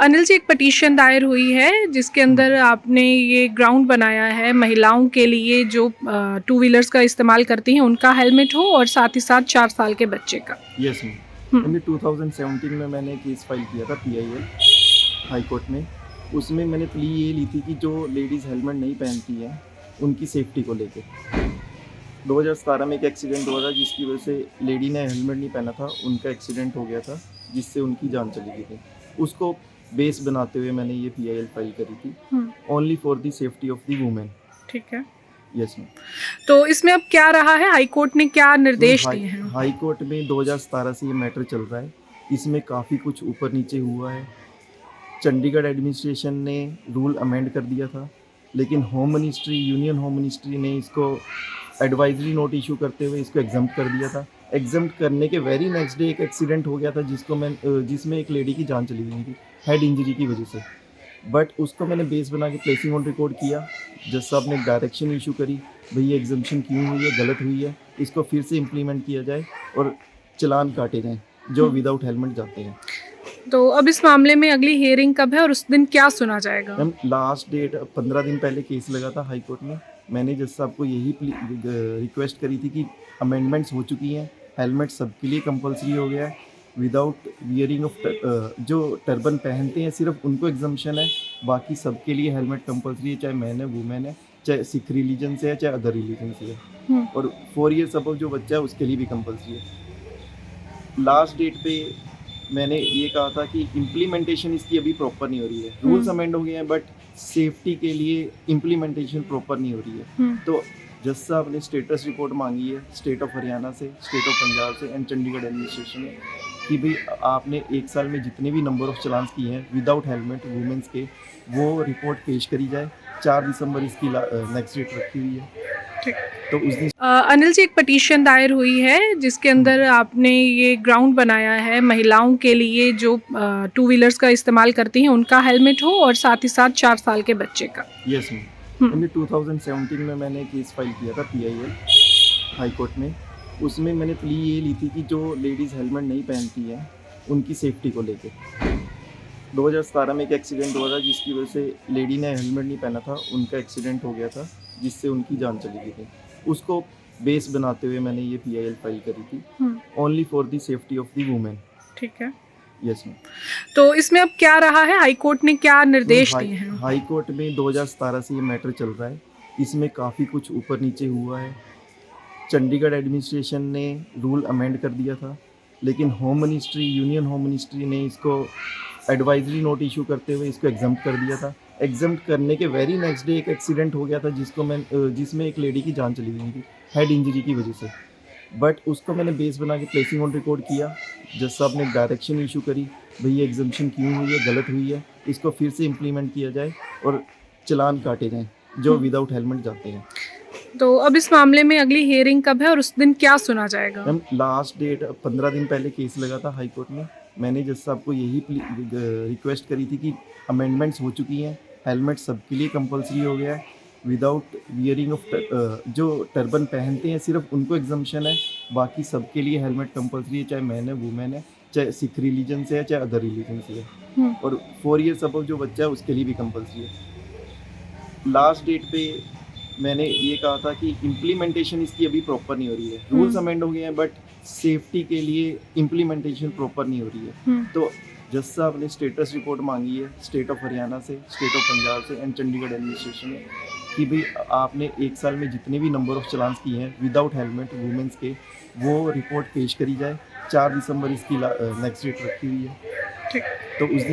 अनिल जी, एक पिटीशन दायर हुई है जिसके अंदर आपने ये ग्राउंड बनाया है महिलाओं के लिए जो टू व्हीलर्स का इस्तेमाल करती हैं उनका हेलमेट हो और साथ ही साथ 4 साल के बच्चे का। Yes ma'am. हम्म। मैंने 2017 में मैंने केस फाइल किया था PIL हाई कोर्ट में। उसमें मैंने प्ली ये ली थी कि जो लेडीज़ हेलमेट नहीं पहनती हैं उनकी सेफ्टी को लेके 2017 में एक एक्सीडेंट हुआ था जिसकी वजह से लेडी ने हेलमेट नहीं पहना था, उनका एक्सीडेंट हो गया था जिससे उनकी जान चली गई थी। उसको बेस बनाते हुए मैंने ये PIL फाइल करी थी, only for the safety of the women. ठीक है। Yes ma'am. तो इसमें अब क्या रहा है, हाई कोर्ट ने क्या निर्देश दिए हैं? हाई कोर्ट में 2017 से ये मैटर चल रहा है। इसमें काफ़ी कुछ ऊपर नीचे हुआ है। चंडीगढ़ एडमिनिस्ट्रेशन ने रूल अमेंड कर दिया था, लेकिन home ministry, union home ministry ने इसको एडवाइजरी नोट इशू करते हुए इसको एग्जम्प्ट कर दिया था। एग्जम्प्ट करने के वेरी नेक्स्ट डे एक एक्सीडेंट हो गया था जिसमें एक लेडी की जान चली गई थी हेड इंजरी की वजह से। बट उसको मैंने बेस बना के प्लेसिंग ऑन रिकॉर्ड किया। जज साहब ने डायरेक्शन इशू करी, भाई ये एग्जम्पशन क्यों हुई है, गलत हुई है, इसको फिर से इम्प्लीमेंट किया जाए और चलान काटे जाएँ जो विदाउट हेलमेट जाते हैं। तो अब इस मामले में अगली हियरिंग कब है और उस दिन क्या सुना जाएगा? मैम लास्ट डेट 15 दिन पहले केस लगा था हाई कोर्ट में। मैंने जज साहब को यही रिक्वेस्ट करी थी कि अमेंडमेंट्स हो चुकी हैं, हेलमेट सबके लिए कंपलसरी हो गया है, विदाउट वियरिंग ऑफ जो टर्बन पहनते हैं सिर्फ उनको एग्जम्पशन है, बाकी सबके लिए हेलमेट कंपलसरी है, चाहे मैन है वुमेन है, चाहे सिख रिलीजन से है चाहे अदर रिलीजन से है, और 4 ईयर्स अबव जो बच्चा है उसके लिए भी कंपलसरी है। लास्ट डेट पे मैंने ये कहा था कि इम्प्लीमेंटेशन इसकी अभी प्रॉपर नहीं हो रही है। रूल्स अमेंड हो गए हैं बट सेफ्टी के लिए इम्प्लीमेंटेशन प्रॉपर नहीं हो रही है। तो जज साहब ने स्टेटस रिपोर्ट मांगी है स्टेट ऑफ हरियाणा से, स्टेट ऑफ पंजाब से एंड चंडीगढ़ एडमिनिस्ट्रेशन से कि भाई आपने एक साल में जितने भी नंबर ऑफ चलान्स किए हैं विदाउट हेलमेट वुमेंस के, वो रिपोर्ट पेश करी जाए। 4 दिसंबर इसकी नेक्स्ट डेट रखी हुई है। ठीक। तो उस दिन अनिल जी, एक पिटीशन दायर हुई है जिसके अंदर आपने ये ग्राउंड बनाया है महिलाओं के लिए जो टू व्हीलर्स का इस्तेमाल करती हैं उनका हेलमेट हो और साथ ही साथ 4 साल के बच्चे का। Yes ma'am. मैंने 2017 में मैंने केस फाइल किया था PIL हाई कोर्ट में। उसमें मैंने प्ली ये ली थी कि जो लेडीज़ हेलमेट नहीं पहनती हैं उनकी सेफ्टी को लेके 2017 में एक एक्सीडेंट हुआ था जिसकी वजह से लेडी ने हेलमेट नहीं पहना था, उनका एक्सीडेंट हो गया था जिससे उनकी जान चली गई थी। उसको बेस बनाते हुए मैंने ये PIL फाइल करी थी, only for the safety of the women. ठीक है। Yes ma'am. तो इसमें अब क्या रहा है, हाई कोर्ट ने क्या निर्देश दिए हैं? हाई कोर्ट में 2017 से ये मैटर चल रहा है। इसमें काफ़ी कुछ ऊपर नीचे हुआ है। चंडीगढ़ एडमिनिस्ट्रेशन ने रूल अमेंड कर दिया था, लेकिन home ministry, union home ministry ने इसको एडवाइजरी नोट इशू करते हुए इसको एग्जम्प्ट कर दिया था। एग्जम्प्ट करने के वेरी नेक्स्ट डे एक एक्सीडेंट हो गया था जिसमें एक लेडी की जान चली गई थी हेड इंजरी की वजह से। बट उसको मैंने बेस बना के प्लेसिंग ऑन रिकॉर्ड किया। जज साहब ने डायरेक्शन इशू करी, भाई ये एग्जम्पशन क्यों हुई है, गलत हुई है, इसको फिर से इम्प्लीमेंट किया जाए और चलान काटे जाएँ जो विदाउट हेलमेट जाते हैं। तो अब इस मामले में अगली हियरिंग कब है और उस दिन क्या सुना जाएगा? मैम लास्ट डेट 15 दिन पहले केस लगा था हाई कोर्ट में। मैंने जज साहब को यही रिक्वेस्ट करी थी कि अमेंडमेंट्स हो चुकी हैं, हेलमेट सबके लिए कंपलसरी हो गया है, विदाउट वियरिंग ऑफ जो टर्बन पहनते हैं सिर्फ उनको एग्जम्पशन है, बाकी सबके लिए हेलमेट कंपलसरी है, चाहे मैन है वुमेन है, चाहे सिख रिलीजन से है चाहे अदर रिलीजन से है, और 4 ईयर्स अबव जो बच्चा है उसके लिए भी कंपलसरी है। लास्ट डेट पे मैंने ये कहा था कि इम्प्लीमेंटेशन इसकी अभी प्रॉपर नहीं हो रही है। रूल्स अमेंड हो गए हैं बट सेफ्टी के लिए इम्प्लीमेंटेशन प्रॉपर नहीं हो रही है। तो जज साहब ने स्टेटस रिपोर्ट मांगी है स्टेट ऑफ हरियाणा से, स्टेट ऑफ पंजाब से एंड चंडीगढ़ एडमिनिस्ट्रेशन से कि भाई आपने एक साल में जितने भी नंबर ऑफ चलान्स किए हैं विदाउट हेलमेट वुमेंस के, वो रिपोर्ट पेश करी जाए। 4 दिसंबर इसकी नेक्स्ट डेट रखी हुई है। ठीक। तो उस दिन